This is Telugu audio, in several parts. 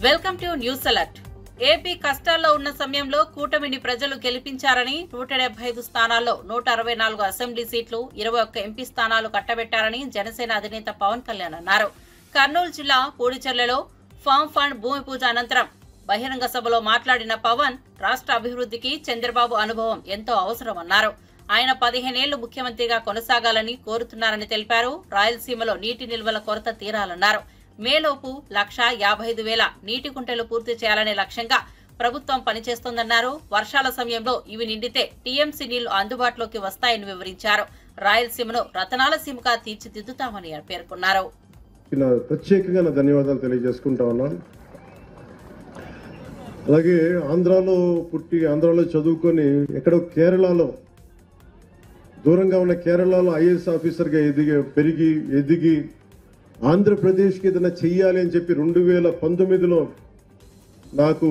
Welcome to news alert. AP కష్టాల్లో ఉన్న సమయంలో కూటమిని ప్రజలు గెలిపించారని 175 స్థానాల్లో 164 అసెంబ్లీ సీట్లు 21 ఎంపీ స్థానాలు కట్టబెట్టారని జనసేన అధినేత పవన్ కళ్యాణ్ అన్నారు. కర్నూలు జిల్లా పూడిచెర్లలో ఫామ్ ఫండ్ భూమి పూజ అనంతరం బహిరంగ సభలో మాట్లాడిన పవన్ రాష్ట్ర అభివృద్ధికి చంద్రబాబు అనుభవం ఎంతో అవసరమన్నారు. ఆయన 15 ఏళ్లు ముఖ్యమంత్రిగా కొనసాగాలని కోరుతున్నారని తెలిపారు. రాయలసీమలో నీటి నిల్వల కొరత తీరాలన్నారు. మేలోపు 1,55,000 నీటి కుంటలు పూర్తి చేయాలనే లక్ష్యంగా ప్రభుత్వం పనిచేస్తోందన్నారు. వర్షాల సమయంలో ఇవి నిండితే టీఎంసీ నీళ్లు అందుబాటులోకి వస్తాయని వివరించారు. రాయలసీమను రతనాల సీమగా తీర్చిదిద్దుతామని పేర్కొన్నారు. ప్రత్యేకంగా ధన్యవాదాలు తెలియజేసుకుంటా ఉన్నాను. అలాగే ఆంధ్రాలో పుట్టి ఆంధ్రాలో చదువుకొని ఎక్కడో కేరళలో దూరంగా ఉన్న కేరళలో ఐఏఎస్ ఆఫీసర్గా ఎదిగి ఆంధ్రప్రదేశ్కి ఏదైనా చెయ్యాలి అని చెప్పి 2019లో నాకు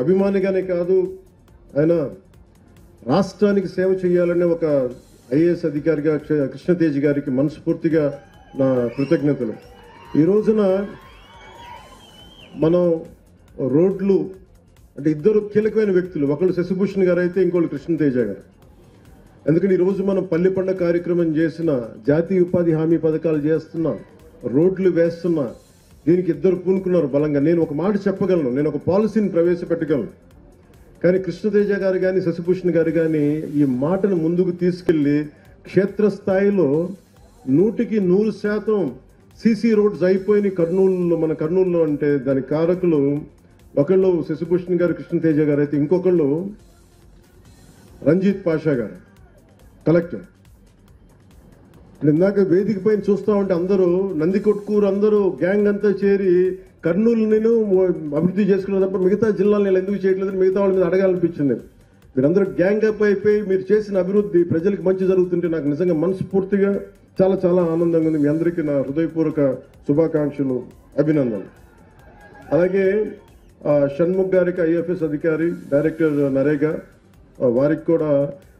అభిమానిగానే కాదు, ఆయన రాష్ట్రానికి సేవ చేయాలనే ఒక ఐఏఎస్ అధికారిగా కృష్ణతేజ్ గారికి మనస్ఫూర్తిగా నా కృతజ్ఞతలు. ఈ రోజున మనం రోడ్లు అంటే ఇద్దరు కీలకమైన వ్యక్తులు, ఒకళ్ళు శశిభూషణ్ గారు అయితే ఇంకోళ్ళు కృష్ణతేజ గారు. ఎందుకంటే ఈరోజు మనం పల్లె పండుగ కార్యక్రమం చేసిన, జాతీయ ఉపాధి హామీ పథకాలు చేస్తున్నాం, రోడ్లు వేస్తున్నా, దీనికి ఇద్దరు పూనుకున్నారు బలంగా. నేను ఒక మాట చెప్పగలను, నేను ఒక పాలసీని ప్రవేశపెట్టగలను. కానీ కృష్ణతేజ గారు కానీ శశిభూషణ్ గారు కానీ ఈ మాటను ముందుకు తీసుకెళ్లి క్షేత్రస్థాయిలో 100% సీసీ రోడ్స్ అయిపోయినాయి కర్నూలులో. మన కర్నూలులో అంటే దాని కారకులు ఒకళ్ళు శశిభూషణ్ గారు, కృష్ణతేజ గారు అయితే ఇంకొకళ్ళు రంజిత్ పాషా గారు కలెక్టర్. ఇందాక వేదిక పైన చూస్తా ఉంటే అందరూ నందికొట్కూరు అందరూ గ్యాంగ్ అంతా చేరి కర్నూలు నేను అభివృద్ధి చేసుకున్న తప్ప మిగతా జిల్లాలు నేను ఎందుకు చేయట్లేదని మిగతా వాళ్ళ మీద అడగాలనిపించింది. మీరందరూ గ్యాంగ్ అప్ అయిపోయి మీరు చేసిన అభివృద్ధి ప్రజలకు మంచి జరుగుతుంటే నాకు నిజంగా మనస్ఫూర్తిగా చాలా చాలా ఆనందంగా ఉంది. మీ అందరికీ నా హృదయపూర్వక శుభాకాంక్షలు, అభినందనలు. అలాగే షణ్ముఖ్ గారికి ఐఎఫ్ఎస్ అధికారి, డైరెక్టర్ నరేగా, వారికి కూడా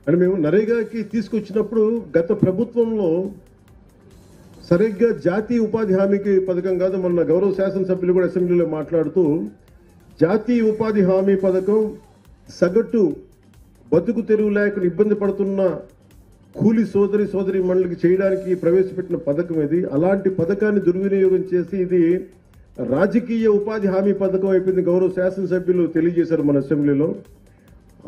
అంటే మేము నరేగాకి తీసుకొచ్చినప్పుడు గత ప్రభుత్వంలో సరిగ్గా జాతీయ ఉపాధి హామీకి పథకం కాదు, మొన్న గౌరవ శాసనసభ్యులు కూడా అసెంబ్లీలో మాట్లాడుతూ జాతీయ ఉపాధి హామీ పథకం సగటు బతుకు తెరువు లేకుండా ఇబ్బంది పడుతున్న కూలీ సోదరి మండలికి చేయడానికి ప్రవేశపెట్టిన పథకం ఇది. అలాంటి పథకాన్ని దుర్వినియోగం చేసి ఇది రాజకీయ ఉపాధి హామీ పథకం అయిపోయింది. గౌరవ శాసనసభ్యులు తెలియజేశారు మన అసెంబ్లీలో.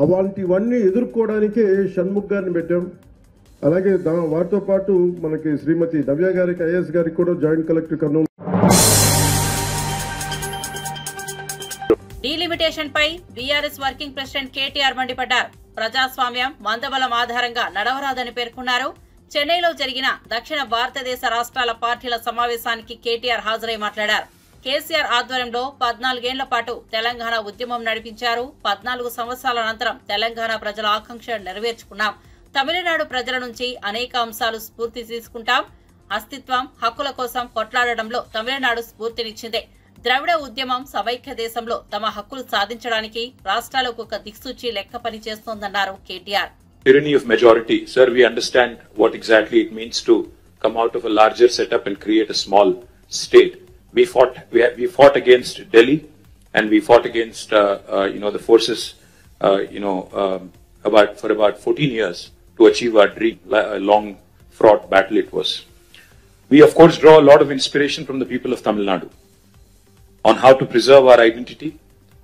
అలాంటివన్నీ ఎదుర్కోవడానికే షణ్ముఖ్ గారిని పెట్టాం. అలాగే వాటితో పాటు మనకి శ్రీమతి నవ్య గారికి, ఐఏఎస్ గారికి కూడా జాయింట్ కలెక్టర్ కర్నూలు. డీలిమిటేషన్ పై బీఆర్ఎస్ వర్కింగ్ ప్రెసిడెంట్ కేటీఆర్ మండిపడ్డారు. ప్రజాస్వామ్యం మందబలం ఆధారంగా నడవరాదని పేర్కొన్నారు. చెన్నైలో జరిగిన దక్షిణ భారతదేశ రాష్ట్రాల పార్టీల సమావేశానికి కేటీఆర్ హాజరై మాట్లాడారు. కేసీఆర్ ఆధ్వర్యంలో 14 ఏళ్ల పాటు తెలంగాణ ఉద్యమం నడిపించారు. 14 సంవత్సరాల అనంతరం తెలంగాణ ప్రజల ఆకాంక్ష నెరవేర్చుకున్నాం. తమిళనాడు ప్రజల నుంచి అనేక అంశాలు స్ఫూర్తి తీసుకుంటాం. అస్తిత్వం, హక్కుల కోసం కొట్లాడడంలో తమిళనాడు స్ఫూర్తినిచ్చిందే. ద్రవిడ ఉద్యమం సమైక్య దేశంలో తమ హక్కులు సాధించడానికి రాష్ట్రాలకు ఒక దిక్సూచి లెక్క పనిచేస్తోందన్నారు KTR. Tyranny of majority. Sir, we understand what exactly it means to come out of a larger setup and create a small state. We fought against Delhi, and we fought against the forces for about 14 years to achieve our dream. A long fraught battle it was. We of course draw a lot of inspiration from the people of Tamil Nadu on how to preserve our identity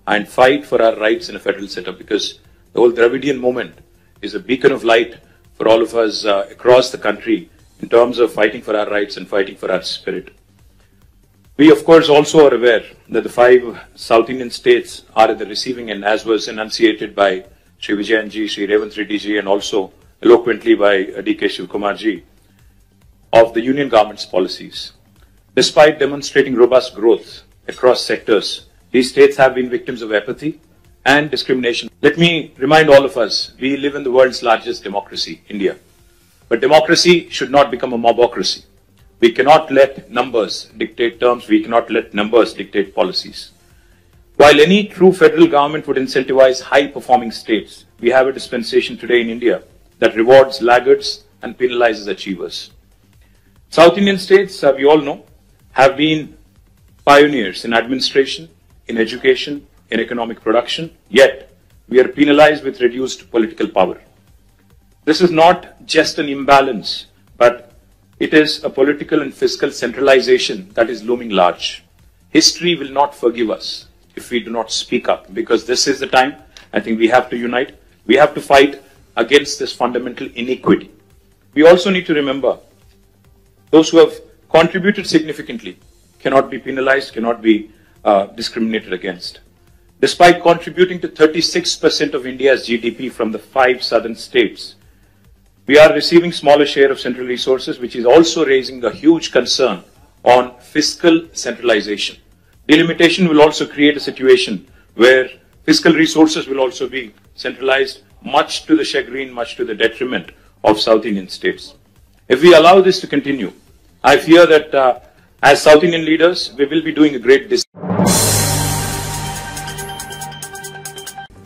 and fight for our rights in a federal setup, because the whole Dravidian movement is a beacon of light for all of us across the country in terms of fighting for our rights and fighting for our spirit. We of course also are aware that the 5 South Indian states are at the receiving end, as was enunciated by Sri Vijayan ji, Sri Revanth Reddy ji, and also eloquently by D.K. Shivkumar ji, of the union government's policies. Despite demonstrating robust growth across sectors, these states have been victims of apathy and discrimination. Let me remind all of us, we live in the world's largest democracy, India. But democracy should not become a mobocracy. We cannot let numbers dictate terms. We cannot let numbers dictate policies. While any true federal government would incentivize high-performing states, we have a dispensation today in India that rewards laggards and penalizes achievers. South Indian states, we all know, have been pioneers in administration, in education, in economic production, yet we are penalized with reduced political power. This is not just an imbalance, but it is a political and fiscal centralization that is looming large. History will not forgive us if we do not speak up, because this is the time I think we have to unite. We have to fight against this fundamental inequity. We also need to remember those who have contributed significantly cannot be penalized, cannot be discriminated against. Despite contributing to 36% of India's GDP from the 5 southern states, we are receiving smaller share of central resources, which is also raising a huge concern on fiscal centralization. Delimitation will also create a situation where fiscal resources will also be centralized, much to the chagrin, much to the detriment of South Indian states. If we allow this to continue, I fear that as South Indian leaders, we will be doing a great disservice.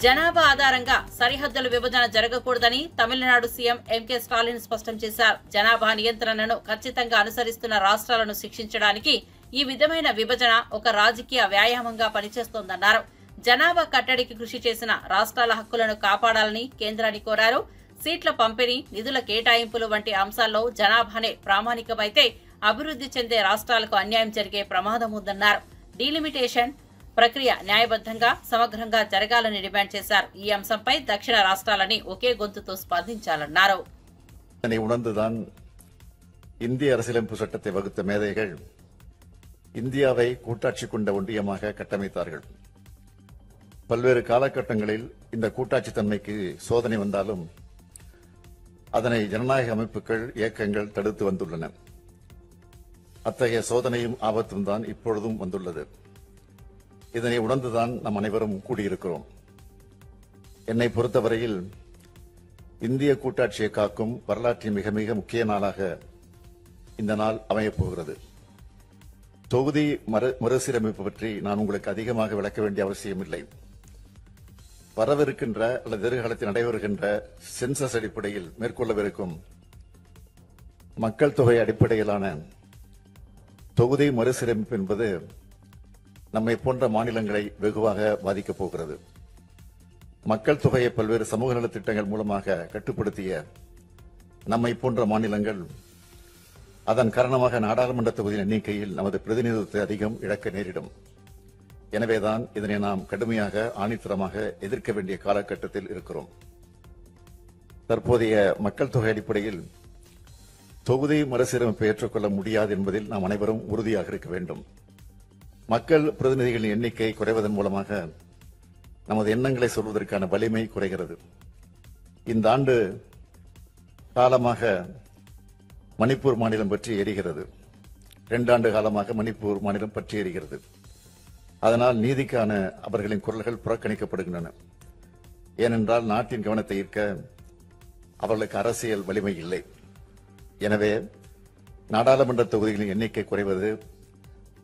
జనాభా ఆధారంగా సరిహద్దుల విభజన జరగకూడదని తమిళనాడు సీఎం ఎంకే స్టాలిన్ స్పష్టం చేశారు. జనాభా నియంత్రణను ఖచ్చితంగా అనుసరిస్తున్న రాష్ట్రాలను శిక్షించడానికి ఈ విధమైన విభజన ఒక రాజకీయ వ్యాయామంగా పనిచేస్తోందన్నారు. జనాభా కట్టడికి కృషి చేసిన రాష్ట్రాల హక్కులను కాపాడాలని కేంద్రాన్ని కోరారు. సీట్ల పంపిణీ, నిధుల కేటాయింపులు వంటి అంశాల్లో జనాభానే ప్రామాణికమైతే అభివృద్ధి చెందే రాష్ట్రాలకు అన్యాయం జరిగే ప్రమాదం ఉందన్నారు. డీలిమిటేషన్ ప్రక్రియ న్యాయబద్ధంగా, సమగ్రంగా జరగాలని డిమాండ్ చేశారు. ఈ అంశంపై దక్షిణ రాష్ట్రాలని ఒకే గొంతుతో స్పందించాలన్నారు. உணர்ந்துதான் இந்திய அரசியலமைப்பு சட்டத்தை வகுத்த மேதைகள் இந்தியாவை கூட்டாட்சி கொண்ட ஒன்றியமாக கட்டமைத்தார்கள். பல்வேறு காலகட்டங்களில் இந்த கூட்டாட்சி தன்மைக்கு சோதனை வந்தாலும் அதனை ஜனநாயக அமைப்புகள், இயக்கங்கள் தடுத்து வந்துள்ளன. அத்தகைய சோதனையும் ஆபத்தும் தான் இப்பொழுதும் வந்துள்ளது. இதனை உணர்ந்துதான் நாம் அனைவரும் கூடியிருக்கிறோம். என்னை பொறுத்தவரையில் இந்திய கூட்டாட்சியை காக்கும் வரலாற்றின் மிக மிக முக்கிய நாளாக இந்த நாள் அமையப் போகிறது. தொகுதி மறுசீரமைப்பு பற்றி நான் உங்களுக்கு அதிகமாக விளக்க வேண்டிய அவசியமில்லை. வரவிருக்கின்ற அல்லது எதிர்காலத்தில் நடைபெறுகின்ற சென்சஸ் அடிப்படையில் மேற்கொள்ளவிருக்கும் மக்கள் தொகை அடிப்படையிலான தொகுதி மறுசீரமைப்பு என்பது நம்மை போன்ற மாநிலங்களை வெகுவாக பாதிக்கப் போகிறது. மக்கள் தொகையை பல்வேறு சமூக நலத் திட்டங்கள் மூலமாக கட்டுப்படுத்திய நம்மை போன்ற மாநிலங்கள் அதன் காரணமாக நாடாளுமன்ற தொகுதியின் எண்ணிக்கையில் நமது பிரதிநிதித்துவத்தை அதிகம் இழக்க நேரிடும். எனவேதான் இதனை நாம் கடுமையாக ஆணித்தரமாக எதிர்க்க வேண்டிய காலகட்டத்தில் இருக்கிறோம். தற்போதைய மக்கள் தொகை அடிப்படையில் தொகுதி மறுசீரமைப்பை ஏற்றுக்கொள்ள முடியாது என்பதில் நாம் அனைவரும் உறுதியாக இருக்க வேண்டும். மக்கள் பிரதிநிதிகளின் எண்ணிக்கை குறைவதன் மூலமாக நமது எண்ணங்களை சொல்வதற்கான வலிமை குறைகிறது. இந்த ஆண்டு காலமாக மணிப்பூர் மாநிலம் பற்றி எரிகிறது. 2 ஆண்டு காலமாக மணிப்பூர் மாநிலம் பற்றி எரிகிறது. அதனால் நீதிக்கான அவர்களின் குரல்கள் புறக்கணிக்கப்படுகின்றன. ஏனென்றால் நாட்டின் கவனத்தை ஈர்க்க அவர்களுக்கு அரசியல் வலிமை இல்லை. எனவே நாடாளுமன்ற தொகுதிகளின் எண்ணிக்கை குறைவது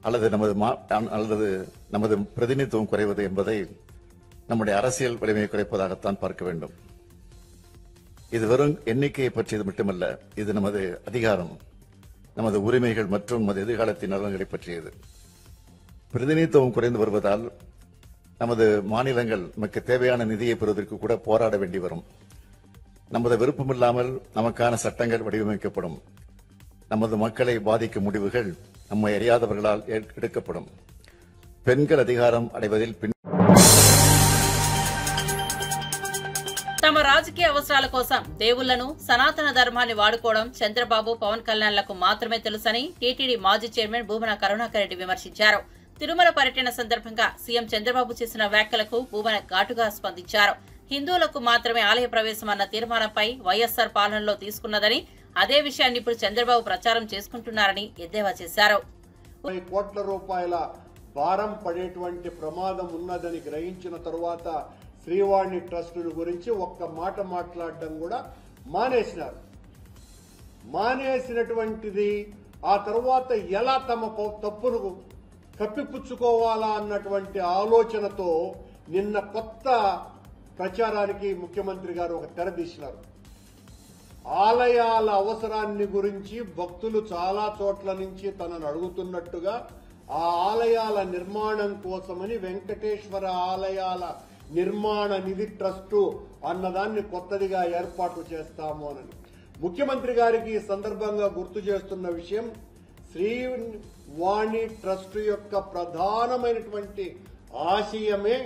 அல்லது நமது பிரதிநிதித்துவம் குறைவது என்பதை நம்முடைய அரசியல் வலிமையை குறைப்பதாகத்தான் பார்க்க வேண்டும். இது வெறும் எண்ணிக்கையை பற்றியது மட்டுமல்ல, இது நமது அதிகாரம், நமது உரிமைகள் மற்றும் நமது எதிர்காலத்தின் நலன்களை பற்றியது. பிரதிநிதித்துவம் குறைந்து வருவதால் நமது மாநிலங்கள் நமக்கு தேவையான நிதியை பெறுவதற்கு கூட போராட வேண்டி வரும். நமது விருப்பமில்லாமல் நமக்கான சட்டங்கள் வடிவமைக்கப்படும். நமது மக்களை பாதிக்கும் முடிவுகள் நம்மை அறியாதவர்களால் எடுக்கப்படும். பெண்கள் அதிகாரம் అడవదిల్ తమ రాజకీయ అవసరాల కోసం దేవుళ్లను, సనాతన ధర్మాన్ని వాడుకోవడం చంద్రబాబు, పవన్ కళ్యాణ్లకు మాత్రమే తెలుసని టీటీడీ మాజీ చైర్మన్ భూమన కరుణాకర్ రెడ్డి విమర్శించారు. తిరుమల పర్యటన సందర్భంగా సీఎం చంద్రబాబు చేసిన వ్యాఖ్యలకు భూమన ఘాటుగా స్పందించారు. హిందువులకు మాత్రమే ఆలయ ప్రవేశం అన్న తీర్మానంపై వైఎస్సార్ పాలనలో తీసుకున్నదని, అదే విషయాన్ని ఇప్పుడు చంద్రబాబు ప్రచారం చేసుకుంటున్నారని ఎద్దేవా చేశారు. కోట్ల రూపాయల భారం పడేటువంటి ప్రమాదం ఉన్నదని గ్రహించిన తరువాత శ్రీవాణి ట్రస్టుల గురించి ఒక్క మాట మాట్లాడడం కూడా మానేసినారు. మానేసినటువంటిది ఆ తర్వాత ఎలా తమ తప్పును కప్పిపుచ్చుకోవాలా అన్నటువంటి ఆలోచనతో నిన్న కొత్త ప్రచారానికి ముఖ్యమంత్రి గారు ఒక తెరదీసినారు. ఆలయాల అవసరాన్ని గురించి భక్తులు చాలా చోట్ల నుంచి తనను అడుగుతున్నట్టుగా ఆ ఆలయాల నిర్మాణం కోసమని వెంకటేశ్వర ఆలయాల నిర్మాణ నిధి ట్రస్టు అన్నదాన్ని కొత్తదిగా ఏర్పాటు చేస్తాము అని ముఖ్యమంత్రి గారికి ఈ సందర్భంగా గుర్తు చేస్తున్న విషయం, శ్రీవాణి ట్రస్టు యొక్క ప్రధానమైనటువంటి ఆశయమే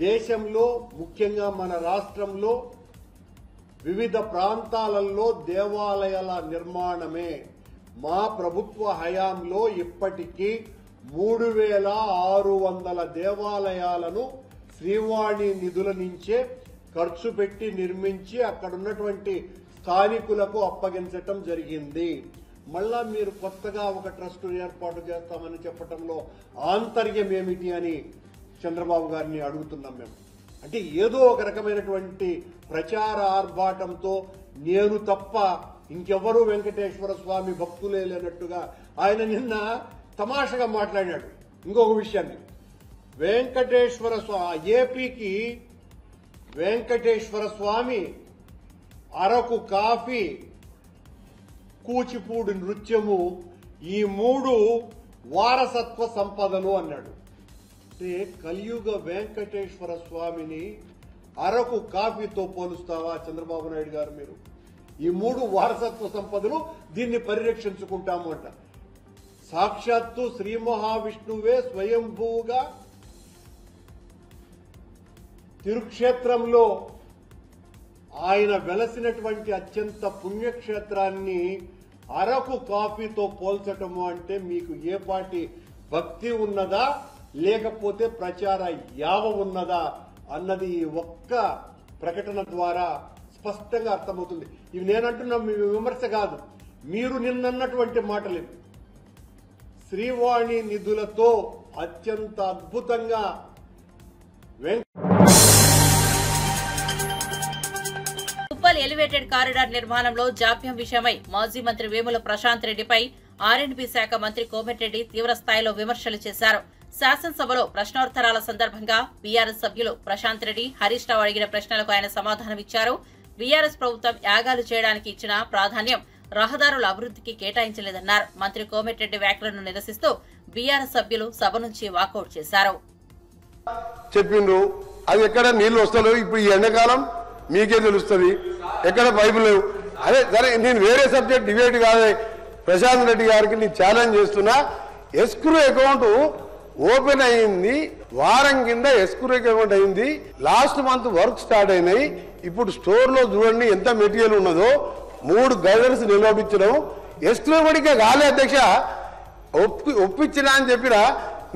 దేశంలో ముఖ్యంగా మన రాష్ట్రంలో వివిధ ప్రాంతాలలో దేవాలయాల నిర్మాణమే. మా ప్రభుత్వ హయాంలో ఇప్పటికీ 3600 దేవాలయాలను శ్రీవాణి నిధుల నుంచే ఖర్చు పెట్టి నిర్మించి అక్కడ ఉన్నటువంటి స్థానికులకు అప్పగించటం జరిగింది. మళ్ళా మీరు కొత్తగా ఒక ట్రస్ట్ ఏర్పాటు చేస్తామని చెప్పటంలో ఆంతర్యం ఏమిటి అని చంద్రబాబు గారిని అడుగుతున్నాం మేము. అంటే ఏదో ఒక రకమైనటువంటి ప్రచార ఆర్భాటంతో నేను తప్ప ఇంకెవరూ వెంకటేశ్వర స్వామి భక్తులే లేనట్టుగా ఆయన నిన్న తమాషగా మాట్లాడాడు. ఇంకొక విషయాన్ని, వెంకటేశ్వర స్వామి ఏపీకి వెంకటేశ్వర స్వామి అరకు కాఫీ, కూచిపూడి నృత్యము ఈ 3 వారసత్వ సంపదలు అన్నాడు. అంటే కలియుగ వెంకటేశ్వర స్వామిని అరకు కాఫీతో పోలుస్తావా చంద్రబాబు నాయుడు గారు? మీరు ఈ 3 వారసత్వ సంపదలు దీన్ని పరిరక్షించుకుంటాము అంట. సాక్షాత్తు శ్రీ మహావిష్ణువే స్వయంభూగా తిరుక్షేత్రంలో ఆయన వెలసినటువంటి అత్యంత పుణ్యక్షేత్రాన్ని అరకు కాఫీతో పోల్చటము అంటే మీకు ఏ పాటి భక్తి ఉన్నదా లేకపోతే ప్రచార యావ ఉన్నదా అన్నది ఒక్క ప్రకటన ద్వారా స్పష్టంగా అర్థమవుతుంది. ఇవి నేనంటున్నా మీ విమర్శ కాదు, మీరు నిన్నన్నటువంటి మాటలు. శ్రీవాణి నిధులతో అత్యంత అద్భుతంగా ఉప్పల్ ఎలివేటెడ్ కారిడార్ నిర్మాణంలో జాప్యం విషయమై మాజీ మంత్రి వేముల ప్రశాంత్ రెడ్డిపై ఆర్ఎండ్బీ శాఖ మంత్రి కోమటిరెడ్డి తీవ్ర స్థాయిలో విమర్శలు చేశారు. శాసనసభలో ప్రశ్నోత్తరాల సందర్భంగా బీఆర్ఎస్ సభ్యులు ప్రశాంత్ రెడ్డి, హరీష్ రావు అడిగిన ప్రశ్నలకు ఆయన సమాధానమిచ్చారు. బీఆర్ఎస్ ప్రభుత్వం యాగాలు చేయడానికి ఇచ్చిన ప్రాధాన్యం రహదారుల అభివృద్ధికి కేటాయించలేదన్నారు. మంత్రి కోమటిరెడ్డి వ్యాఖ్యలను నిరసిస్తూ బీఆర్ఎస్ సభ్యులు సభ నుంచి వాకౌట్ చేశారు. చెప్పిండ్రు అది ఎక్కడ నీళ్లు వస్తలేవు, ఇప్పుడు ఈ ఎండాకాలం మీకే తెలుస్తుంది ఎక్కడ పైపులు లేవు. అదే సరే, నేను వేరే సబ్జెక్ట్ డిబేట్ కాదే, ప్రశాంత్ రెడ్డి గారికి నేను ఛాలెంజ్ చేస్తున్నా. ఎస్క్రూ అకౌంట్ ఓపెన్ అయింది, వారం కింద ఎస్క్రూ అకౌంట్ అయింది, లాస్ట్ మంత్ వర్క్ స్టార్ట్ అయినాయి. ఇప్పుడు స్టోర్ లో చూడండి ఎంత మెటీరియల్ ఉన్నదో, 3 గైడర్స్ నిలబడించడం. ఎస్క్రూ కూడా కాలే అధ్యక్ష, ఒప్పించినా అని చెప్పినా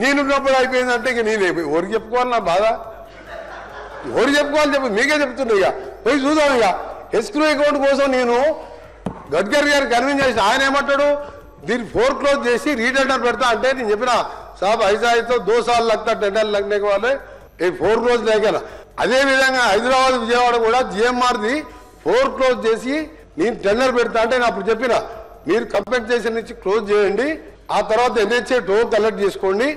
నేను ఉన్నప్పుడు అయిపోయిందంటే ఇక నేను ఎవరికి చెప్పుకోవాలి, నా బాధ ఎవరు చెప్పుకోవాలి చెప్పి మీకే చెప్తున్నా. ఇక పోయి చూద్దాం. ఇక ఎస్క్రూ అకౌంట్ కోసం నేను గడ్కరీ గారు కన్విన్స్ చేసిన, ఆయన ఏమంటాడు దీన్ని ఫోర్క్లోజ్ చేసి రీటెండర్ పెడతా అంటే నేను చెప్పిన సాబ్ ఐజాయితో 2 साल लगता टेंडर लगने के वाले फोरक्लोज లేక. అదే విధంగా హైదరాబాద్ విజయవాడ కూడా జిఎంఆర్ది ఫోర్క్లోజ్ చేసి నేను టెండర్ పెడతా అంటే నేను అప్పుడు చెప్పిన మీరు కంపెన్సేషన్ నుంచి క్లోజ్ చేయండి, ఆ తర్వాత ఎన్హెచ్ఏ టోల్ కలెక్ట్ చేసుకోండి.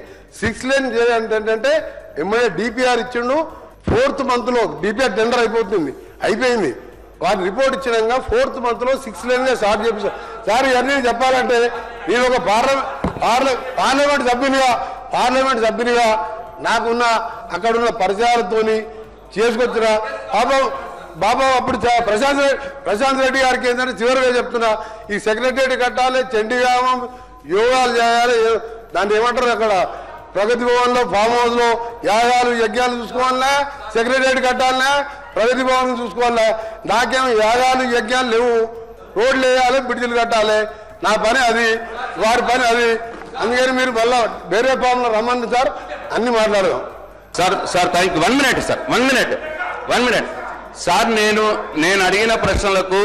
6 లేన్ ఏంటంటే ఎమ్మెల్యే డిపిఆర్ ఇచ్చిండు, 4th month లో డిపిఆర్ టెండర్ అయిపోయింది. వాటి రిపోర్ట్ ఇచ్చినాక 4th month లో 6 లేన్ గా స్టార్ట్ చేపిస్తారు. సార్ ఇవన్నీ చెప్పాలంటే నేను ఒక పార్లమెంట్ సభ్యునిగా నాకున్న అక్కడున్న పరిచయాలతోని చేసుకొచ్చిన బాబా అప్పుడు ప్రశాంత్ రెడ్డి గారికి ఏంటంటే చివరిగా చెప్తున్నా, ఈ సెక్రటరీ కట్టాలి, చండీగ్రామం యోగాలు చేయాలి, దాన్ని ఏమంటారు అక్కడ ప్రగతి భవన్ లో ఫామ్ హౌస్ లో యాగాలు యజ్ఞాలు చూసుకోవాలన్నా, సెక్రటరీ కట్టాలన్నా, ప్రగతి భవన్ చూసుకోవాలన్నా. నాకేమో యాగాలు యజ్ఞాలు లేవు, రోడ్లు వేయాలి, బ్రిడ్జిలు కట్టాలి, నా పని అది, వారి పని అది. అందుకని మీరు మళ్ళా వేరే ఫామ్ లో రమ్మండి సార్, అన్ని మాట్లాడదాం. Sir thank you. 1 minute sir, 1 minute sir. నేను అడిగిన ప్రశ్నలకు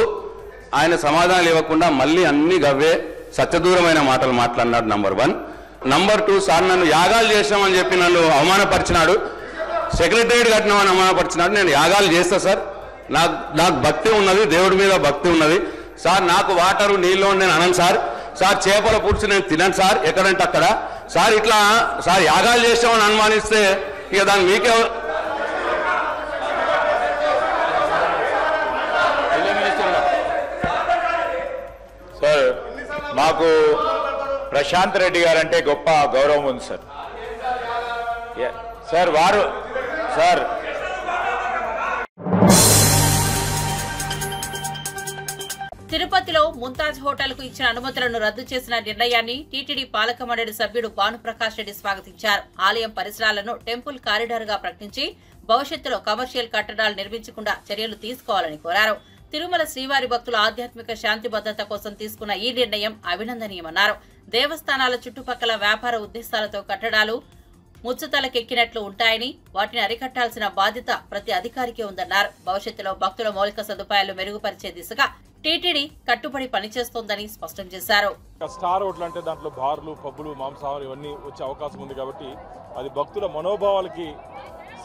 ఆయన సమాధానాలు ఇవ్వకుండా మళ్ళీ అన్ని గవ్వే సత్యదూరమైన మాటలు మాట్లాడినాడు. నంబర్ 1. నంబర్ 2, సార్ నన్ను యాగాలు చేసామని చెప్పి నన్ను అవమానపరిచినాడు, సెక్రటరీ కట్టినామని అవమానపరిచినాడు. నేను యాగాలు చేస్తా సార్, నాకు భక్తి ఉన్నది, దేవుడి మీద భక్తి ఉన్నది సార్. నాకు వాటరు నీళ్ళు నేను అనను సార్. చేపల పులుసు నేను తినను సార్, ఎక్కడంటే అక్కడ సార్. ఇట్లా సార్ యాగాలు చేసామని అనుమానిస్తే ఇక దాన్ని మీకే సార్. ప్రశాంత్ రెడ్డి గారు అంటే గొప్ప గౌరవం ఉంది సార్. సార్ వారు సార్ తిరుపతిలో ముంతాజ్ హోటల్ కు ఇచ్చిన అనుమతులను రద్దు చేసిన నిర్ణయాన్ని టీటీడీ పాలక మండలి సభ్యుడు భానుప్రకాష్ రెడ్డి స్వాగతించారు. ఆలయం పరిసరాలను టెంపుల్ కారిడార్ గా ప్రకటించి భవిష్యత్తులో కమర్షియల్ కట్టడాలు నిర్మించకుండా చర్యలు తీసుకోవాలని కోరారు. తిరుమల శ్రీవారి భక్తుల ఆధ్యాత్మిక శాంతి భద్రత కోసం తీసుకున్న ఈ నిర్ణయం అభినందనీయమన్నారు. దేవస్థానాల చుట్టుపక్కల వ్యాపార ఉద్దేశాలతో కట్టడాలు ముచ్చుతలకెక్కినట్లు ఉంటాయని వాటిని అరికట్టాల్సిన బాధ్యత ప్రతి అధికారికి ఉందన్నారు. భవిష్యత్తులో భక్తుల మౌలిక సదుపాయాలు మెరుగుపరిచే దిశగా టీటీడీ కట్టుబడి పనిచేస్తోందని స్పష్టం చేశారు. స్టార్ హోటల్ అంటే దాంట్లో బార్లు, పబ్బులు, మాంసాహారం ఇవన్నీ వచ్చే అవకాశం ఉంది కాబట్టి అది భక్తుల మనోభావాలకి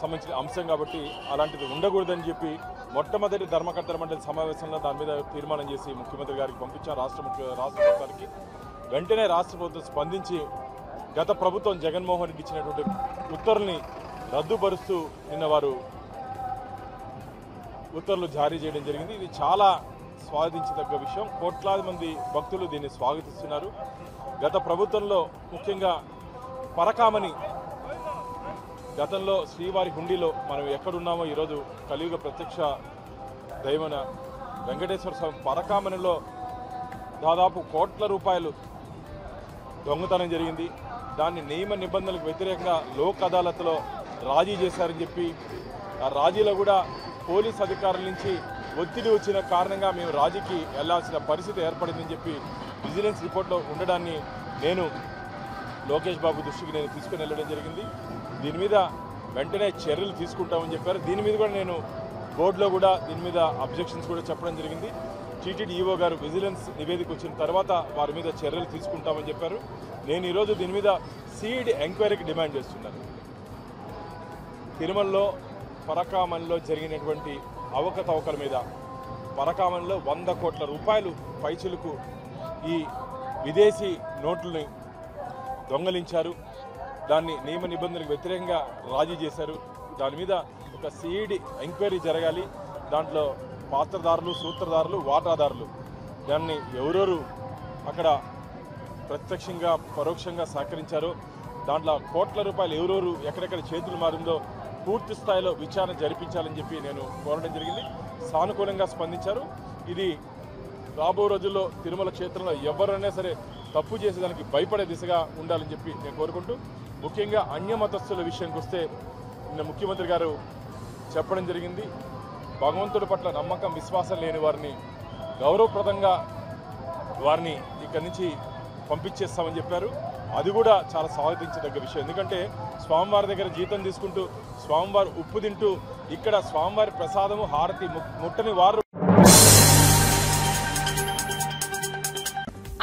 సంబంధించిన అంశం కాబట్టి అలాంటిది ఉండకూడదని చెప్పి మొట్టమొదటి ధర్మకర్తల మండలి సమావేశంలో దాని మీద తీర్మానం చేసి ముఖ్యమంత్రి గారికి పంపించారు. రాష్ట్ర ప్రభుత్వానికి వెంటనే రాష్ట్ర ప్రభుత్వం స్పందించి గత ప్రభుత్వం జగన్మోహన్ రెడ్డి ఇచ్చినటువంటి ఉత్తర్వుల్ని రద్దుపరుస్తూ నిన్న వారు ఉత్తర్వులు జారీ చేయడం జరిగింది. ఇది చాలా స్వాగతించదగ్గ విషయం. కోట్లాది మంది భక్తులు దీన్ని స్వాగతిస్తున్నారు. గత ప్రభుత్వంలో ముఖ్యంగా పరకామని గతంలో శ్రీవారి హుండీలో మనం ఎక్కడున్నామో ఈరోజు కలియుగ ప్రత్యక్ష దైవన వెంకటేశ్వర స్వామి పరకామనిలో దాదాపు కోట్ల రూపాయలు దొంగతనం జరిగింది. దాన్ని నియమ నిబంధనలకు వ్యతిరేకంగా లోక్ అదాలత్లో రాజీ చేశారని చెప్పి ఆ రాజీలో కూడా పోలీస్ అధికారుల నుంచి ఒత్తిడి వచ్చిన కారణంగా మేము రాజీకి వెళ్లాల్సిన పరిస్థితి ఏర్పడిందని చెప్పి విజిలెన్స్ రిపోర్ట్లో ఉండడాన్ని నేను లోకేష్ బాబు దృష్టికి నేను తీసుకుని వెళ్ళడం జరిగింది. దీని మీద వెంటనే చర్యలు తీసుకుంటామని చెప్పారు. దీని మీద కూడా నేను బోర్డులో కూడా దీని మీద అబ్జెక్షన్స్ కూడా చెప్పడం జరిగింది. టీటీడీ ఈవో గారు విజిలెన్స్ నివేదిక వచ్చిన తర్వాత వారి మీద చర్యలు తీసుకుంటామని చెప్పారు. నేను ఈరోజు దీని మీద సిఐడి ఎంక్వైరీకి డిమాండ్ చేస్తున్నాను. తిరుమలలో పరకామనిలో జరిగినటువంటి అవకతవకల మీద పరకామనిలో 100 కోట్ల రూపాయలు పైచులకు ఈ విదేశీ నోట్లని దొంగలించారు. దాన్ని నియమ నిబంధనలకు వ్యతిరేకంగా రాజీ చేశారు. దాని మీద ఒక సిఐడి ఎంక్వైరీ జరగాలి. దాంట్లో పాత్రదారులు, సూత్రధారులు, వాటాదారులు దాన్ని ఎవరెవరు అక్కడ ప్రత్యక్షంగా పరోక్షంగా సహకరించారో దాంట్లో కోట్ల రూపాయలు ఎవరెవరు ఎక్కడెక్కడ చేతులు మారిందో పూర్తి స్థాయిలో విచారణ జరిపించాలని చెప్పి నేను కోరడం జరిగింది. సానుకూలంగా స్పందించారు. ఇది రాబో రోజుల్లో తిరుమల క్షేత్రంలో ఎవరైనా సరే తప్పు చేసేదానికి భయపడే దిశగా ఉండాలని చెప్పి నేను కోరుకుంటూ, ముఖ్యంగా అన్యమతస్థుల విషయానికి వస్తే నిన్న ముఖ్యమంత్రి గారు చెప్పడం జరిగింది. భగవంతుడి పట్ల నమ్మకం, విశ్వాసం లేని వారిని గౌరవప్రదంగా వారిని ఇక్కడి నుంచి పంపించేస్తామని చెప్పారు. అది కూడా చాలా స్వాగతించదగ్గ విషయం. ఎందుకంటే స్వామివారి దగ్గర జీతం తీసుకుంటూ స్వామివారి ఉప్పు తింటూ ఇక్కడ స్వామివారి ప్రసాదము హారతి ముట్టని వారు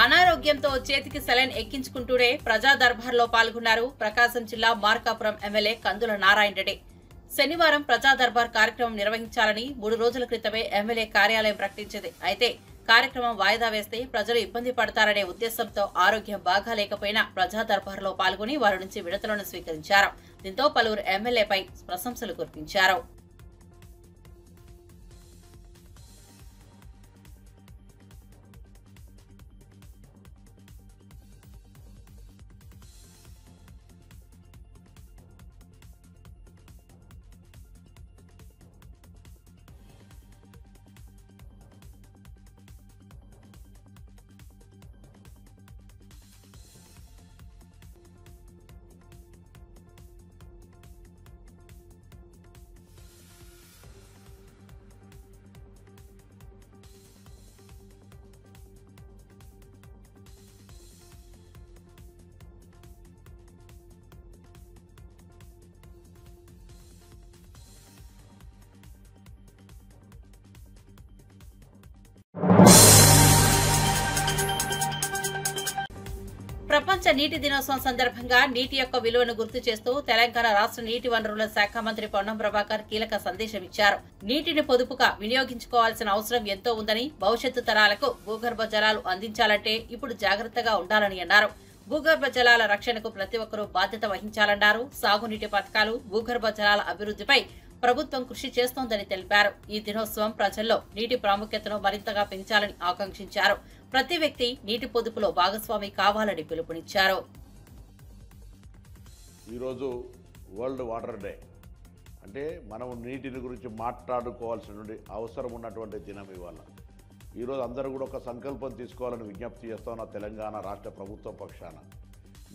అనారోగ్యంతో చేతికి సెలైన్ ఎక్కించుకుంటూనే ప్రజా దర్బార్లో పాల్గొన్నారు ప్రకాశం జిల్లా మార్కాపురం ఎమ్మెల్యే కందుల నారాయణ రెడ్డి. శనివారం ప్రజా దర్బార్ కార్యక్రమం నిర్వహించాలని 3 రోజుల క్రితమే ఎమ్మెల్యే కార్యాలయం ప్రకటించింది. అయితే కార్యక్రమం వాయిదా వేస్తే ప్రజలు ఇబ్బంది పడతారనే ఉద్దేశంతో ఆరోగ్యం బాగాలేకపోయినా ప్రజా దర్బార్లో పాల్గొని వారి నుంచి విడతలను స్వీకరించారు. దీంతో పలువురు ఎమ్మెల్యేపై ప్రశంసలు కురిపించారు. ప్రపంచ నీటి దినోత్సవం సందర్భంగా నీటి యొక్క విలువను గుర్తు చేస్తూ తెలంగాణ రాష్ట్ర నీటి వనరుల శాఖ మంత్రి పొన్నం ప్రభాకర్ కీలక సందేశం ఇచ్చారు. నీటిని పొదుపుగా వినియోగించుకోవాల్సిన అవసరం ఎంతో ఉందని, భవిష్యత్తు తరాలకు భూగర్భ జలాలు అందించాలంటే ఇప్పుడు జాగ్రత్తగా ఉండాలని అన్నారు. భూగర్భ జలాల రక్షణకు ప్రతి ఒక్కరూ బాధ్యత వహించాలన్నారు. సాగునీటి పథకాలు, భూగర్భ జలాల అభివృద్ధిపై ప్రభుత్వం కృషి చేస్తోందని తెలిపారు. ఈ దినోత్సవం ప్రజల్లో నీటి ప్రాముఖ్యతను మరింతగా పెంచాలని ఆకాంక్షించారు. ప్రతి వ్యక్తి నీటి పొదుపులో భాగస్వామి కావాలని పిలుపునిచ్చారు. ఈరోజు వరల్డ్ వాటర్ డే అంటే మనం నీటిని గురించి మాట్లాడుకోవాల్సినటువంటి అవసరం ఉన్నటువంటి దినం ఇవాళ. ఈరోజు అందరూ కూడా ఒక సంకల్పం తీసుకోవాలని విజ్ఞప్తి చేస్తున్న తెలంగాణ రాష్ట్ర ప్రభుత్వ పక్షాన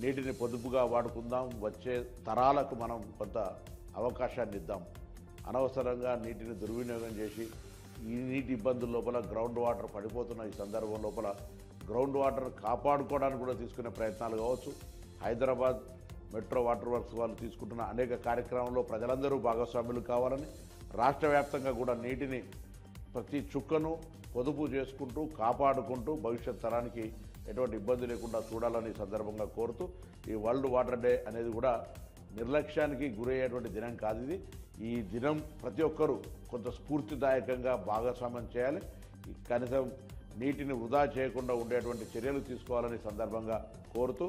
నీటిని పొదుపుగా వాడుకుందాం, వచ్చే తరాలకు మనం కొంత అవకాశాన్ని ఇద్దాం. అనవసరంగా నీటిని దుర్వినియోగం చేసి ఈ నీటి ఇబ్బందుల లోపల గ్రౌండ్ వాటర్ పడిపోతున్న ఈ సందర్భం లోపల గ్రౌండ్ వాటర్ కాపాడుకోవడానికి కూడా తీసుకునే ప్రయత్నాలు కావచ్చు. హైదరాబాద్ మెట్రో వాటర్ వర్క్స్ వాళ్ళు తీసుకుంటున్న అనేక కార్యక్రమాల్లో ప్రజలందరూ భాగస్వాములు కావాలని, రాష్ట్ర వ్యాప్తంగా కూడా నీటిని ప్రతి చుక్కను పొదుపు చేసుకుంటూ కాపాడుకుంటూ భవిష్యత్ తరానికి ఎటువంటి ఇబ్బంది లేకుండా చూడాలని సందర్భంగా కోరుతూ ఈ వరల్డ్ వాటర్ డే అనేది కూడా నిర్లక్ష్యానికి గురయ్యేటువంటి దినం కాదు. ఇది ఈ దినం ప్రతి ఒక్కరూ కొంత స్ఫూర్తిదాయకంగా భాగస్వామ్యం చేయాలి. కనీసం నీటిని వృధా చేయకుండా ఉండేటువంటి చర్యలు తీసుకోవాలని సందర్భంగా కోరుతూ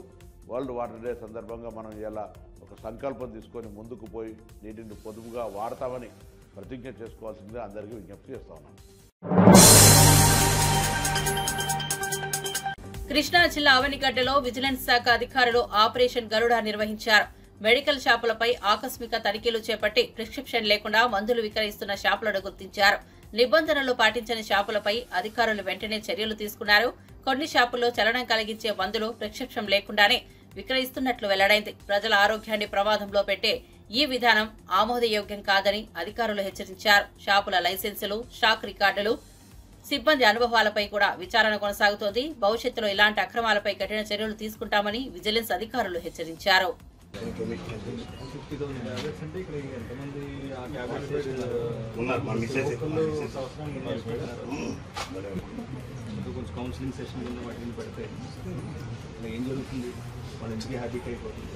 వరల్డ్ వాటర్ డే సందర్భంగా మనం ఇలా ఒక సంకల్పం తీసుకొని ముందుకు పోయి నీటిని పొదుపుగా వాడతామని ప్రతిజ్ఞ చేసుకోవాల్సిందిగా అందరికీ విజ్ఞప్తి చేస్తా ఉన్నాను. కృష్ణా జిల్లా అవనిగడ్డలో విజిలెన్స్ శాఖ అధికారులు ఆపరేషన్ గరుడ నిర్వహించారు. మెడికల్ షాపులపై ఆకస్మిక తనిఖీలు చేపట్టి ప్రిస్క్రిప్షన్ లేకుండా మందులు విక్రయిస్తున్న షాపులను గుర్తించారు. నిబంధనలు పాటించని షాపులపై అధికారులు వెంటనే చర్యలు తీసుకున్నారు. కొన్ని షాపుల్లో చలనం కలిగించే మందులు ప్రిస్క్రిప్షన్ లేకుండానే విక్రయిస్తున్నట్లు వెల్లడైంది. ప్రజల ఆరోగ్యాన్ని ప్రమాదంలో పెట్టే ఈ విధానం ఆమోదయోగ్యం కాదని అధికారులు హెచ్చరించారు. షాపుల లైసెన్సులు, స్టాక్ రికార్డులు, సిబ్బంది అనుభవాలపై కూడా విచారణ కొనసాగుతోంది. భవిష్యత్తులో ఇలాంటి అక్రమాలపై కఠిన చర్యలు తీసుకుంటామని విజిలెన్స్ అధికారులు హెచ్చరించారు. కొంచెం కౌన్సిలింగ్ సెషన్ కింద వాటిని పెడితే ఏం జరుగుతుంది, వాళ్ళ ఇంటికి హ్యాబిట్ అయిపోతుంది.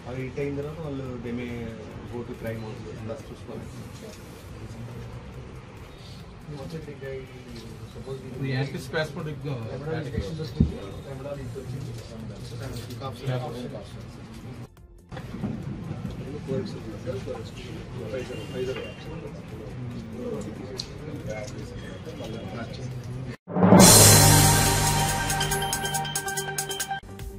అవి హిట్ అయిన తర్వాత వాళ్ళు దేమే గో టు క్రైమ్ అవుతుంది. అలా చూసుకోవాలి.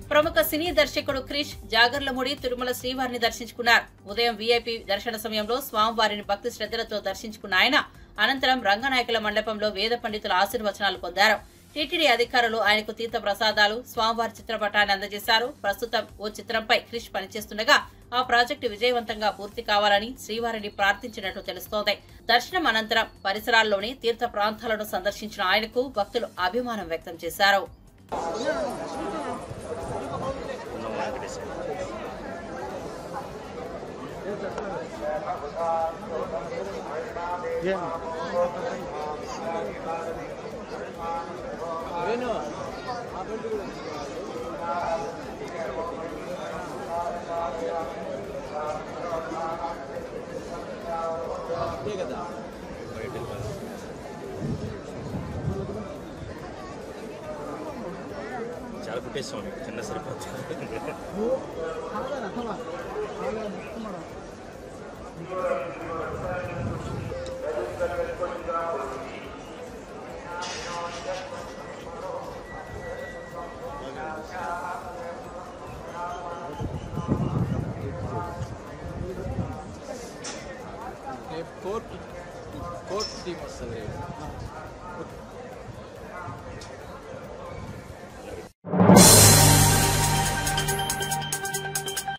ప్రముఖ సినీ దర్శకుడు క్రిష్ జాగర్లమూడి తిరుమల శ్రీవారిని దర్శించుకున్నారు. ఉదయం వీఐపీ దర్శన సమయంలో స్వామివారిని భక్తి శ్రద్ధలతో దర్శించుకున్న ఆయన అనంతరం రంగనాయకుల మండపంలో వేద పండితుల ఆశీర్వచనాలు పొందారు. టీటీడీ అధికారులు ఆయనకు తీర్థ ప్రసాదాలు, స్వామివారి చిత్రపటాన్ని అందజేశారు. ప్రస్తుతం ఓ చిత్రంపై క్రిష్ పనిచేస్తుండగా ఆ ప్రాజెక్టు విజయవంతంగా పూర్తి కావాలని శ్రీవారిని ప్రార్థించినట్టు తెలుస్తోంది. దర్శనం అనంతరం పరిసరాల్లోని తీర్థ ప్రాంతాలను సందర్శించిన ఆయనకు భక్తులు అభిమానం వ్యక్తం చేశారు. చాలా పుట్టేస్తాం చిన్న సరిపోతుంది. కోర్ట్ టీం వస్తుంది.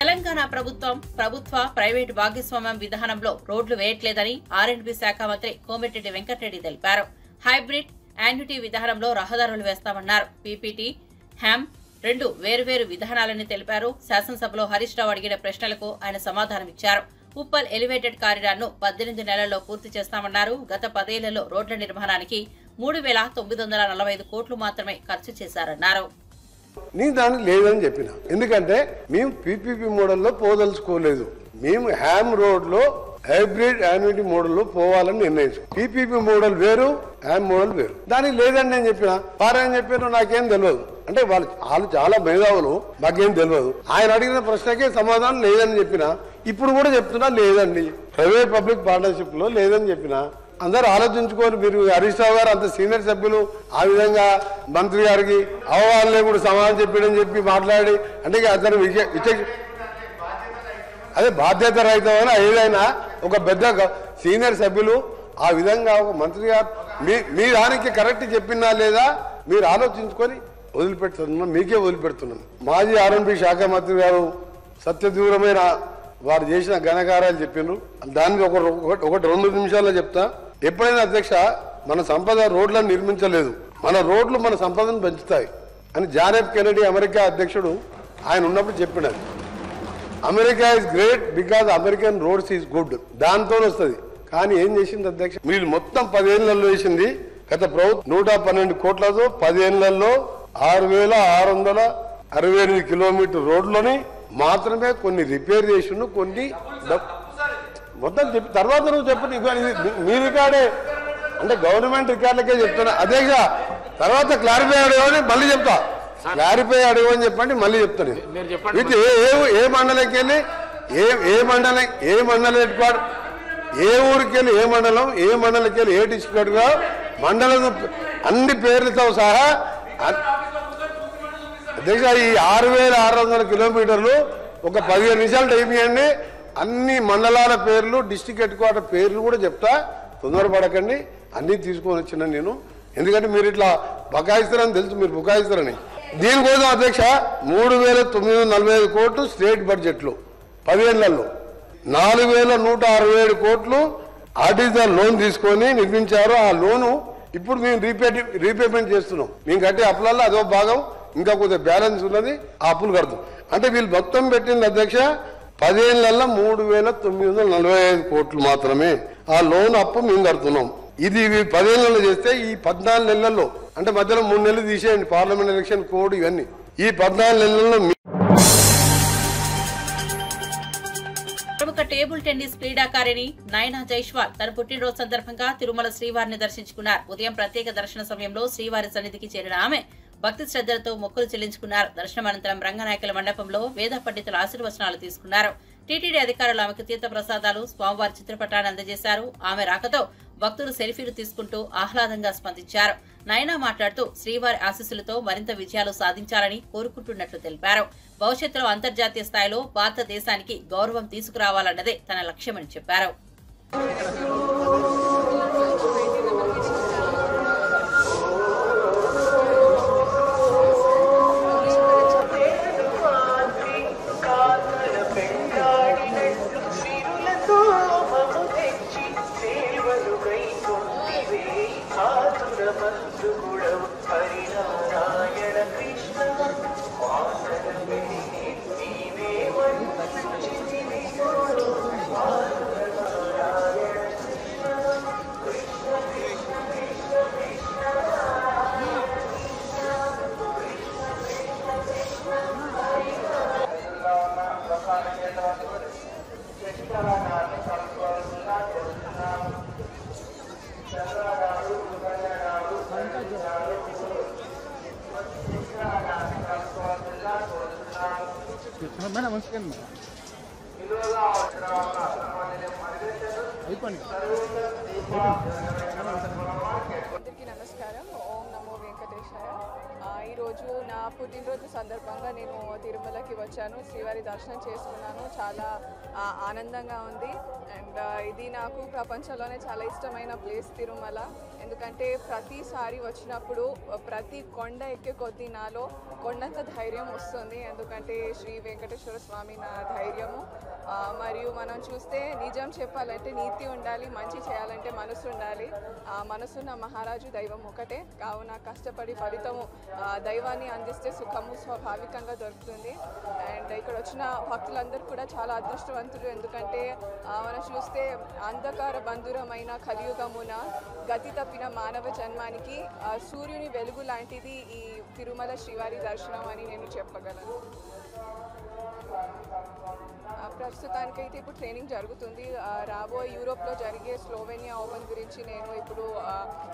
తెలంగాణ ప్రభుత్వ ప్రైవేటు భాగస్వామ్యం విధానంలో రోడ్లు వేయట్లేదని ఆర్ఎండ్బీ శాఖ మంత్రి కోమటిరెడ్డి వెంకటరెడ్డి తెలిపారు. హైబ్రిడ్ యాన్యుటీ విధానంలో రహదారులు వేస్తామన్నారు. పీపీటీ, హ్యామ్ రెండు వేర్వేరు విధానాలని తెలిపారు. శాసనసభలో హరీష్ రావు అడిగిన ప్రశ్నలకు ఆయన సమాధానమిచ్చారు. ఉప్పల్ ఎలివేటెడ్ కారిడార్ ను 18 నెలల్లో పూర్తి చేస్తామన్నారు. గత 10 ఏళ్లలో రోడ్ల నిర్మాణానికి 3,945 కోట్లు మాత్రమే ఖర్చు చేశారన్నారు. నీ దానికి లేదని చెప్పిన, ఎందుకంటే మేము పీపీపీ మోడల్లో పోదలుచుకోలేదు. మేము హ్యామ్ రోడ్ లో హైబ్రిడ్ యాన్యుటీ మోడల్లో పోవాలని నిర్ణయించాం. పీపీపీ మోడల్ వేరు, హ్యామ్ మోడల్ వేరు. దానికి లేదని నేను చెప్పిన. పారాయణ చెప్పాను, నాకేం తెలియదు అంటే వాళ్ళు చాలా మేధావులు, మాకేం తెలియదు. ఆయన అడిగిన ప్రశ్నకే సమాధానం లేదని చెప్పిన. ఇప్పుడు కూడా చెప్తున్నా లేదండి. ప్రైవేట్ పబ్లిక్ పార్ట్నర్షిప్ లో లేదని చెప్పిన. అందరూ ఆలోచించుకొని మీరు హరీష్ రావు గారు అంత సీనియర్ సభ్యులు ఆ విధంగా మంత్రి గారికి అవవాళ్ళే కూడా సమాధానం చెప్పాడని చెప్పి మాట్లాడి అంటే అతను అదే బాధ్యత రహితమైన ఏదైనా ఒక పెద్ద సీనియర్ సభ్యులు ఆ విధంగా ఒక మంత్రి గారు మీ దానికి కరెక్ట్ చెప్పినా లేదా మీరు ఆలోచించుకొని వదిలిపెడుతున్నాను, మీకే వదిలిపెడుతున్నాను. మాజీ ఆర్ఎండ్బి శాఖ మంత్రి గారు సత్యదూరమైన వారు చేసిన ఘనకార్యాలు చెప్పినారు. దానికి ఒకటి 2 నిమిషాల్లో చెప్తా. ఎప్పుడైనా అధ్యక్ష మన సంపద రోడ్లను నిర్మించలేదు, మన రోడ్లు మన సంపదను పెంచుతాయి అని జాన్ ఎఫ్ కెనడీ అమెరికా అధ్యక్షుడు ఆయన ఉన్నప్పుడు చెప్పినారు. America is great because American roads is good, దాంతో వస్తుంది. కానీ ఏం చేసింది అధ్యక్ష, మీరు మొత్తం 10 ఏళ్లలో వేసింది గత ప్రభుత్వం 112 కోట్లతో 10 ఏళ్లలో 6,668 కిలోమీటర్ రోడ్లని మాత్రమే కొన్ని రిపేర్ చేసిండు, కొన్ని మొత్తం చెప్పి తర్వాత నువ్వు చెప్పండి. మీ రికార్డే అంటే గవర్నమెంట్ రికార్డులకే చెప్తున్నా అధ్యక్ష. తర్వాత క్లారిఫై అడగని మళ్ళీ చెప్తా, క్లారిఫై అడగని చెప్పండి మళ్ళీ చెప్తాను. విత్ ఏ మండలంకి వెళ్ళి ఏ మండలం హెడ్ క్వార్టర్, ఏ ఊరికి వెళ్ళి ఏ మండలంకి వెళ్ళి ఏ డిస్ట్రిక్ట్ గా మండలం అన్ని పేర్లతో సహా అధ్యక్ష ఈ 6,600 కిలోమీటర్లు ఒక 15 నిమిషాలు టైం ఇవ్వండి. అన్ని మండలాల పేర్లు డిస్ట్రిక్ట్ హెడ్ క్వార్టర్ పేర్లు కూడా చెప్తా, తొందరపడకండి. అన్ని తీసుకొని వచ్చిన నేను, ఎందుకంటే మీరు ఇట్లా బకాయిస్తారని తెలుసు, మీరు బుకాయిస్తారని. దీనికోసం అధ్యక్ష 3,945 కోట్లు స్టేట్ బడ్జెట్లో 10 ఏళ్లలో 4,167 కోట్లు ఆర్టీజీ లోన్ తీసుకొని నిర్మించారు. ఆ లోను ఇప్పుడు మేము రీపేమెంట్ చేస్తున్నాం. మేము కట్టే అప్పులలో అదో భాగం ఇంకా కొద్దిగా బ్యాలెన్స్ ఉన్నది, ఆ అప్పులు కడతాం. అంటే వీళ్ళు మొత్తం పెట్టింది అధ్యక్ష 10 ఏళ్లలో 3,945 కోట్లు మాత్రమే. ఆ లోన్ అప్పు మేము కడుతున్నాం. ఇది 10 ఏళ్లలో చేస్తే ఈ 14 నెలల్లో అంటే మధ్యలో 3 నెలలు తీసేయండి, పార్లమెంట్ ఎలక్షన్ కోడ్ ఇవన్నీ. ఈ 14 నెలల్లో ప్రముఖ టేబుల్ టెన్నిస్ క్రీడాకారిణి నయనా జైస్వాల్ తన పుట్టినరోజు సందర్భంగా తిరుమల శ్రీవారిని దర్శించుకున్నారు. ఉదయం ప్రత్యేక దర్శన సమయంలో శ్రీవారి సన్నిధికి చేరిన ఆమె భక్తి శ్రద్ధలతో మొక్కులు చెల్లించుకున్నారు. దర్శనం అనంతరం రంగనాయకుల మండపంలో వేద పండితుల ఆశీర్వచనాలు తీసుకున్నారు. టీటీడీ అధికారులు ఆమెకు తీర్థ ప్రసాదాలు, స్వామివారి చిత్రపటాన్ని అందజేశారు. ఆమె రాకతో భక్తులు సెల్ఫీలు తీసుకుంటూ ఆహ్లాదంగా స్పందించారు. నయనా మాట్లాడుతూ శ్రీవారి ఆశీస్సులతో మరింత విజయాలు సాధించాలని కోరుకుంటున్నట్లు తెలిపారు. భవిష్యత్తులో అంతర్జాతీయ స్థాయిలో భారతదేశానికి గౌరవం తీసుకురావాలన్నదే తన లక్ష్యమని చెప్పారు. అందరికీ నమస్కారం. ఓం నమో వెంకటేశాయ. ఈరోజు నా పుట్టినరోజు సందర్భంగా నేను తిరుమలకి వచ్చాను, శ్రీవారి దర్శనం చేసుకున్నాను. చాలా ఆనందంగా ఉంది. అండ్ ఇది నాకు ప్రపంచంలోనే చాలా ఇష్టమైన ప్లేస్ తిరుమల. ఎందుకంటే ప్రతిసారి వచ్చినప్పుడు ప్రతి కొండ ఎక్కే కొద్దీ నాలో కొండంత ధైర్యం వస్తుంది. ఎందుకంటే శ్రీ వెంకటేశ్వర స్వామి నా ధైర్యము. మరియు మనం చూస్తే నిజం చెప్పాలంటే నీతి ఉండాలి, మంచి చేయాలంటే మనసు ఉండాలి. మనసున్న మహారాజు దైవం ఒకటే. కావున కష్టపడి ఫలితము దైవాన్ని అందిస్తే సుఖము స్వాభావికంగా దొరుకుతుంది. అండ్ ఇక్కడ వచ్చిన భక్తులందరూ కూడా చాలా అదృష్టవంతులు. ఎందుకంటే మనం చూస్తే అంధకార బంధురమైన కలియుగమున గతి తప్పిన మానవ జన్మానికి సూర్యుని వెలుగు లాంటిది ఈ తిరుమల శ్రీవారి దర్శనం అని నేను చెప్పగలను. ప్రస్తుతానికైతే ఇప్పుడు ట్రైనింగ్ జరుగుతుంది. రాబోయే యూరోప్లో జరిగే స్లోవేనియా ఓపెన్ గురించి నేను ఇప్పుడు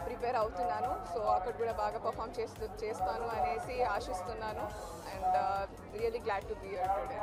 ప్రిపేర్ అవుతున్నాను. సో అక్కడ కూడా బాగా పర్ఫామ్ చేస్తాను అనేసి ఆశిస్తున్నాను. And really glad to be here today.